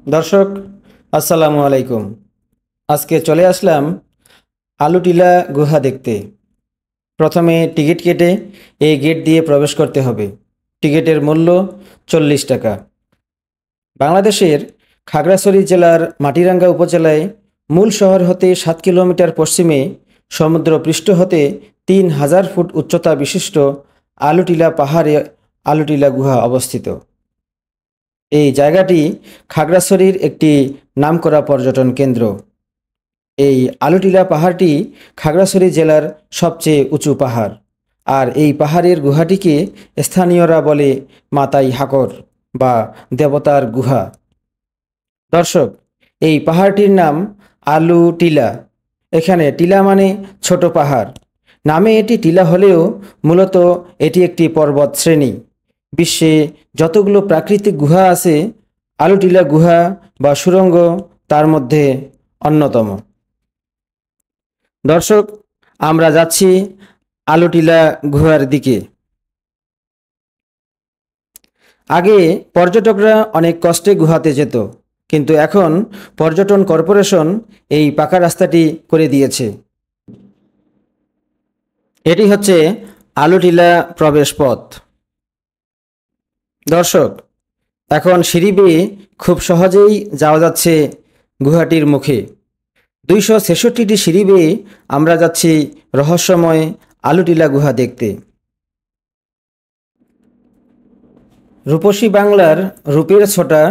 দর্শক আসসালামু আলাইকুম। আজকে চলে আসলাম আলুটিলা গুহা দেখতে। প্রথমে টিকিট কেটে এই গেট দিয়ে প্রবেশ করতে হবে। টিকিটের মূল্য 40 টাকা। বাংলাদেশের খাগড়াছড়ি জেলার মাটিরাঙ্গা উপজেলায় মূল শহর হতে 7 কিলোমিটার পশ্চিমে সমুদ্রপৃষ্ঠ হতে 3000 ফুট উচ্চতা বিশিষ্ট আলুটিলা পাহাড়ে আলুটিলা গুহা অবস্থিত। এই জায়গাটি খাগড়াছড়ির একটি নামকরা পর্যটন কেন্দ্র। এই আলুটিলা পাহাড়টি খাগড়াছড়ি জেলার সবচেয়ে উঁচু পাহাড়, আর এই পাহাড়ের গুহাটিকে স্থানীয়রা বলে মাতাই হাকর বা দেবতার গুহা। দর্শক, এই পাহাড়টির নাম আলুটিলা। এখানে টিলা মানে ছোট পাহাড়। নামে এটি টিলা হলেও মূলত এটি একটি পর্বত শ্রেণী। বিশ্বে যতগুলো প্রাকৃতিক গুহা আছে, আলুটিলা গুহা বা সুড়ঙ্গ তার মধ্যে অন্যতম। দর্শক, আমরা যাচ্ছি আলুটিলা গুহার দিকে। আগে পর্যটকরা অনেক কষ্টে গুহাতে যেত, কিন্তু এখন পর্যটন কর্পোরেশন এই পাকা রাস্তাটি করে দিয়েছে। এটি হচ্ছে আলুটিলা প্রবেশ পথ। দর্শক, এখন সিঁড়ি বেয়ে খুব সহজেই যাওয়া যাচ্ছে গুহাটির মুখে। 266টি সিঁড়ি বেয়ে আমরা যাচ্ছি রহস্যময় আলুটিলা গুহা দেখতে। রূপসী বাংলার রূপের ছোটা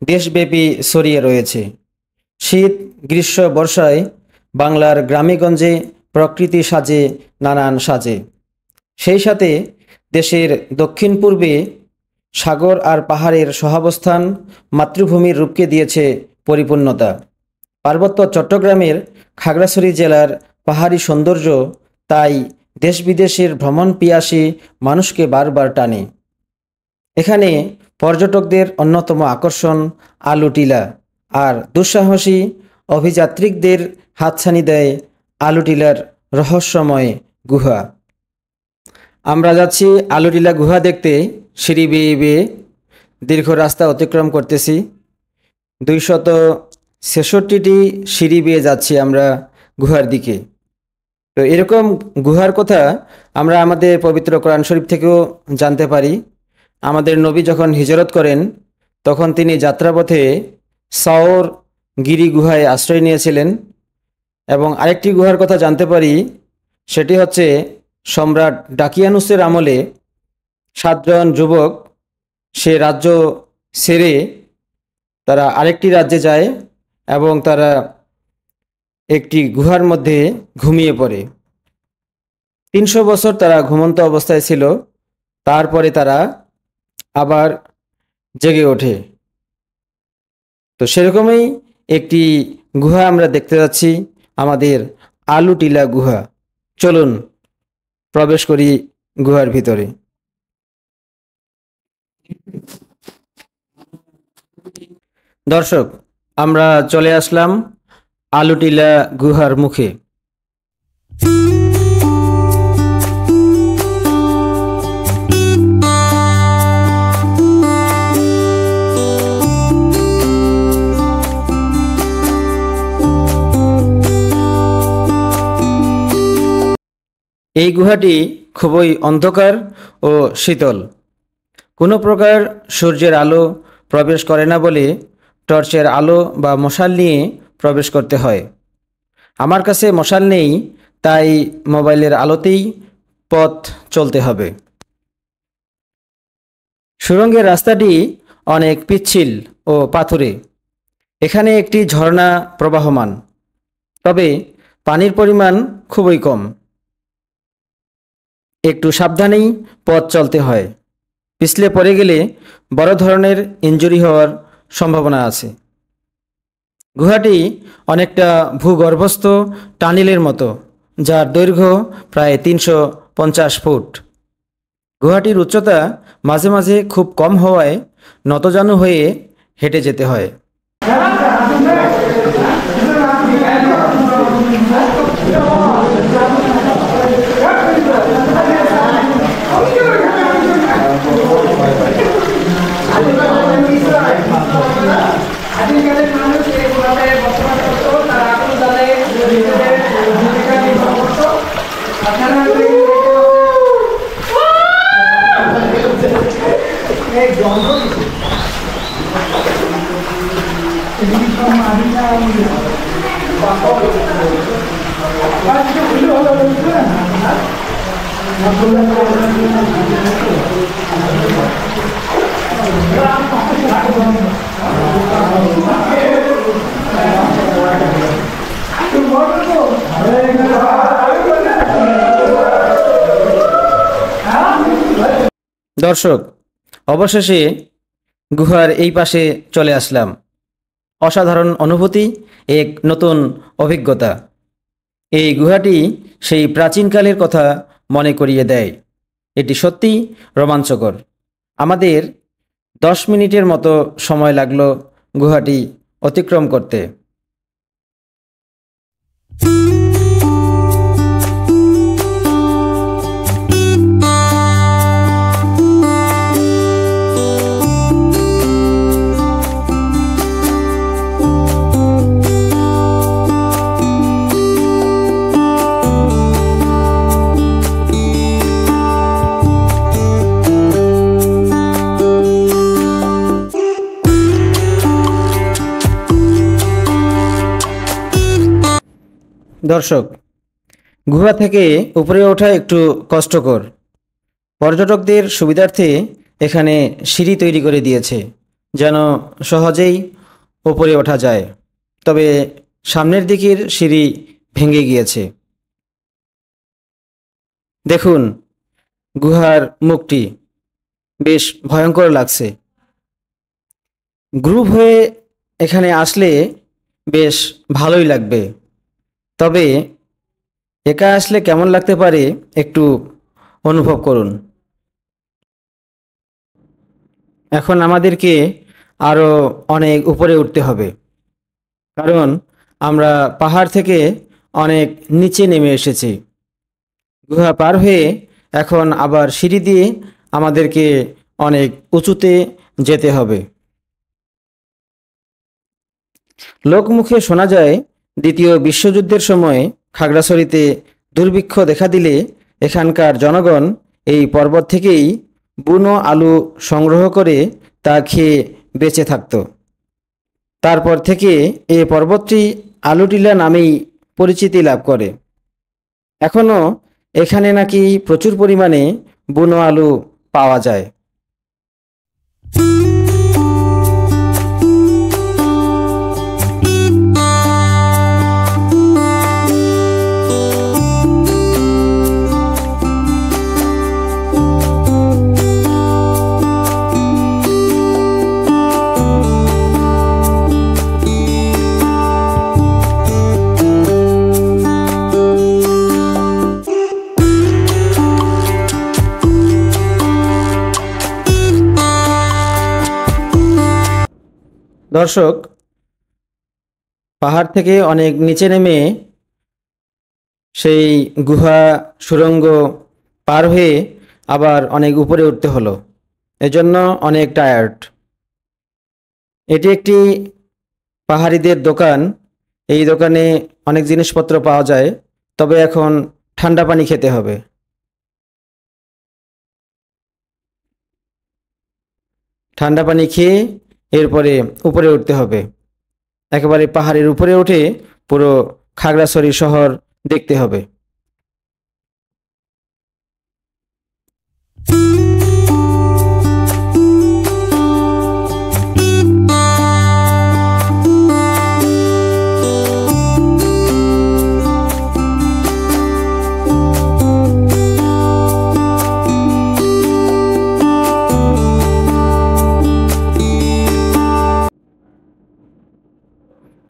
দেশব্যাপী ছড়িয়ে রয়েছে। শীত, গ্রীষ্ম, বর্ষায় বাংলার গ্রামেগঞ্জে প্রকৃতি সাজে নানান সাজে। সেই সাথে দেশের দক্ষিণ পূর্বে সাগর আর পাহাড়ের সহাবস্থান মাতৃভূমির রূপকে দিয়েছে পরিপূর্ণতা। পার্বত্য চট্টগ্রামের খাগড়াছড়ি জেলার পাহাড়ি সৌন্দর্য তাই দেশ বিদেশের ভ্রমণ পিয়াসী মানুষকে বারবার টানে। এখানে পর্যটকদের অন্যতম আকর্ষণ আলুটিলা, আর দুঃসাহসী অভিযাত্রিকদের হাতছানি দেয় আলুটিলার রহস্যময় গুহা। আমরা যাচ্ছি আলুটিলা গুহা দেখতে। সিঁড়ি বেয়ে বেয়ে দীর্ঘ রাস্তা অতিক্রম করতেছি। 266টি সিঁড়ি বেয়ে যাচ্ছি আমরা গুহার দিকে। তো এরকম গুহার কথা আমরা আমাদের পবিত্র কোরআন শরীফ থেকেও জানতে পারি। আমাদের নবী যখন হিজরত করেন, তখন তিনি যাত্রাপথে সাওর গিরি গুহায় আশ্রয় নিয়েছিলেন। এবং আরেকটি গুহার কথা জানতে পারি, সেটি হচ্ছে সম্রাট ডাকিয়ানুসের আমলে 7 জন যুবক সে রাজ্য ছেড়ে তারা আরেকটি রাজ্যে যায় এবং তারা একটি গুহার মধ্যে ঘুমিয়ে পড়ে। 300 বছর তারা ঘুমন্ত অবস্থায় ছিল। তারপরে তারা আবার জেগে ওঠে। তো সেরকমই একটি গুহা আমরা দেখতে যাচ্ছি, আমাদের আলুটিলা গুহা। চলুন প্রবেশ করি গুহার ভিতরে। দর্শক, আমরা চলে আসলাম আলুটিলা গুহার মুখে। এই গুহাটি খুবই অন্ধকার ও শীতল। কোনো প্রকার সূর্যের আলো প্রবেশ করে না বলে টর্চের আলো বা মশাল নিয়ে প্রবেশ করতে হয়। আমার কাছে মশাল নেই, তাই মোবাইলের আলোতেই পথ চলতে হবে। সুড়ঙ্গের রাস্তাটি অনেক পিচ্ছিল ও পাথুরে। এখানে একটি ঝর্ণা প্রবাহমান, তবে পানির পরিমাণ খুবই কম। একটু সাবধানেই পথ চলতে হয়। পিছলে পড়ে গেলে বড় ধরনের ইনজুরি হওয়ার সম্ভাবনা আছে। গুহাটি অনেকটা ভূগর্ভস্থ টানেলের মতো, যার দৈর্ঘ্য প্রায় 350 ফুট। গুহাটির উচ্চতা মাঝে মাঝে খুব কম হওয়ায় নতজানু হয়ে হেঁটে যেতে হয়। দর্শক, অবশেষে গুহার এই পাশে চলে আসলাম। অসাধারণ অনুভূতি, এক নতুন অভিজ্ঞতা। এই গুহাটি সেই প্রাচীনকালের কথা মনে করিয়ে দেয়। এটি সত্যি রোমাঞ্চকর। আমাদের 10 মিনিটের মতো সময় লাগলো গুহাটি অতিক্রম করতে। দর্শক, গুহা থেকে উপরে ওঠা একটু কষ্টকর। পর্যটকদের সুবিধার্থে এখানে সিঁড়ি তৈরি করে দিয়েছে, যেন সহজেই উপরে ওঠা যায়। তবে সামনের দিকের সিঁড়ি ভেঙে গিয়েছে। দেখুন, গুহার মুখটি বেশ ভয়ঙ্কর লাগছে। গ্রুপ হয়ে এখানে আসলে বেশ ভালোই লাগবে, তবে একা আসলে কেমন লাগতে পারে একটু অনুভব করুন। এখন আমাদেরকে আরও অনেক উপরে উঠতে হবে, কারণ আমরা পাহাড় থেকে অনেক নিচে নেমে এসেছি। গুহা পার হয়ে এখন আবার সিঁড়ি দিয়ে আমাদেরকে অনেক উঁচুতে যেতে হবে। লোকমুখে শোনা যায়, দ্বিতীয় বিশ্বযুদ্ধের সময় খাগড়াছড়িতে দুর্ভিক্ষ দেখা দিলে এখানকার জনগণ এই পর্বত থেকেই বুনো আলু সংগ্রহ করে তা খেয়ে বেঁচে থাকত। তারপর থেকে এই পর্বতটি আলুটিলা নামেই পরিচিতি লাভ করে। এখনও এখানে নাকি প্রচুর পরিমাণে বুনো আলু পাওয়া যায়। দর্শক, পাহাড় থেকে অনেক নিচে নেমে সেই গুহা সুড়ঙ্গ পার হয়ে আবার অনেক উপরে উঠতে হলো, এজন্য অনেক টায়ার্ড। এটি একটি পাহাড়িদের দোকান। এই দোকানে অনেক জিনিসপত্র পাওয়া যায়, তবে এখন ঠান্ডা পানি খেতে হবে। ঠান্ডা পানি খেয়ে এরপরে উপরে উঠতে হবে। একেবারে পাহাড়ের উপরে উঠে পুরো খাগড়াছড়ি শহর দেখতে হবে।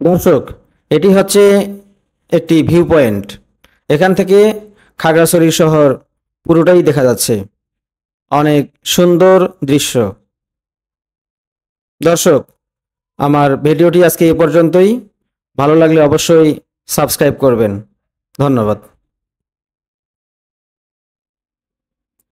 দর্শক, এটি হচ্ছে একটি ভিউ পয়েন্ট। এখান থেকে খাগড়াছড়ি শহর পুরোটাই দেখা যাচ্ছে। অনেক সুন্দর দৃশ্য। দর্শক, আমার ভিডিওটি আজকে এ পর্যন্তই। ভালো লাগলে অবশ্যই সাবস্ক্রাইব করবেন। ধন্যবাদ।